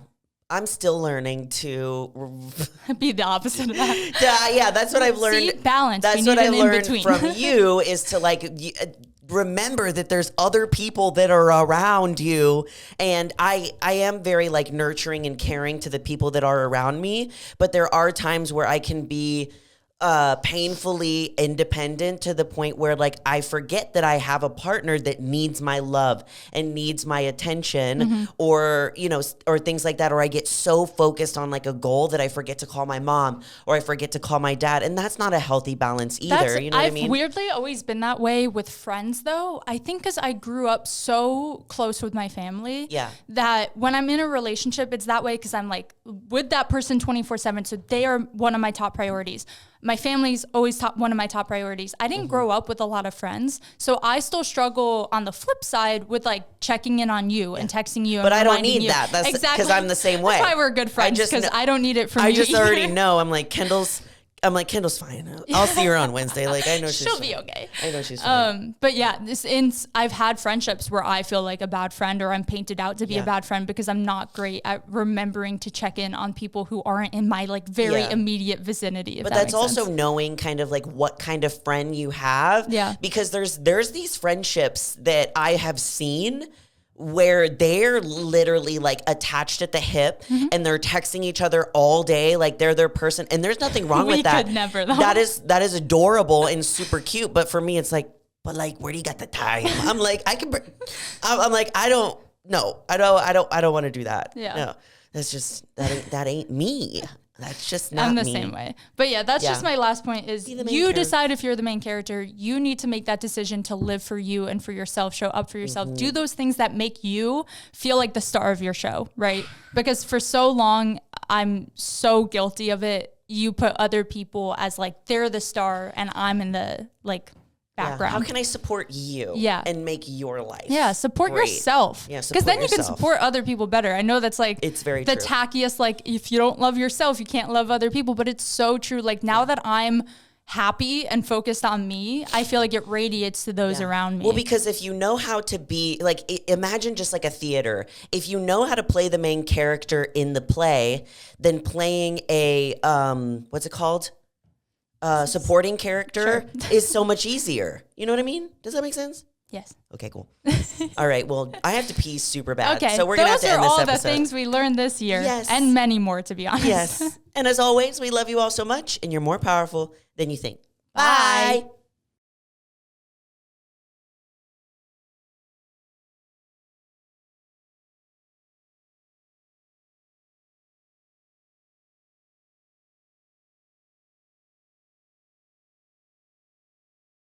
I'm still learning to be the opposite of that. Yeah, that's what I've learned. See, balance. That's what I learned from you is to like remember that there's other people that are around you. And I am very like nurturing and caring to the people that are around me, but there are times where I can be painfully independent to the point where like I forget that I have a partner that needs my love and needs my attention or, you know, or things like that. Or I get so focused on like a goal that I forget to call my mom or I forget to call my dad. And that's not a healthy balance either. You know what I mean? I've weirdly always been that way with friends though. I think because I grew up so close with my family that when I'm in a relationship, it's that way because I'm like with that person 24/7. So they are one of my top priorities. My family's always one of my top priorities. I didn't grow up with a lot of friends, so I still struggle on the flip side with like checking in on you and texting you. But I don't need that. That's because I'm the same way. That's why we're good friends, because I don't need it from you. I just already know. I'm like, Kendall's fine. I'll see her on Wednesday. Like I know she'll be okay. I know she's fine. But yeah, I've had friendships where I feel like a bad friend or I'm painted out to be a bad friend because I'm not great at remembering to check in on people who aren't in my like very immediate vicinity. But that's also knowing kind of like what kind of friend you have. Yeah. Because there's these friendships that I have seen where they're literally like attached at the hip and they're texting each other all day like they're their person, and there's nothing wrong with that. Could never, though. That is adorable and super cute, but for me it's like, but like where do you got the time? I'm like I'm like I don't want to do that. No, that's just that ain't me. That's just not me. I'm the same way. But yeah, that's just my last point is you decide if you're the main character. You need to make that decision to live for you and for yourself, show up for yourself. Do those things that make you feel like the star of your show, right? Because for so long, I'm so guilty of it. You put other people as like, they're the star and I'm in the like background. How can I support you and make your life? Yeah, support yourself. Yeah, because then you can support other people better. I know that's like it's very the true. Tackiest, like if you don't love yourself, you can't love other people. But it's so true. Like now that I'm happy and focused on me, I feel like it radiates to those around me. Well, because if you know how to be, like, imagine just like a theater. If you know how to play the main character in the play, then playing a, what's it called? Supporting character is so much easier. You know what I mean? Does that make sense? Yes. Okay, cool. All right. Well, I have to pee super bad. Okay. So we're going to have to end this episode. Those are all the things we learned this year. Yes. And many more, to be honest. Yes. And as always, we love you all so much, and you're more powerful than you think. Bye.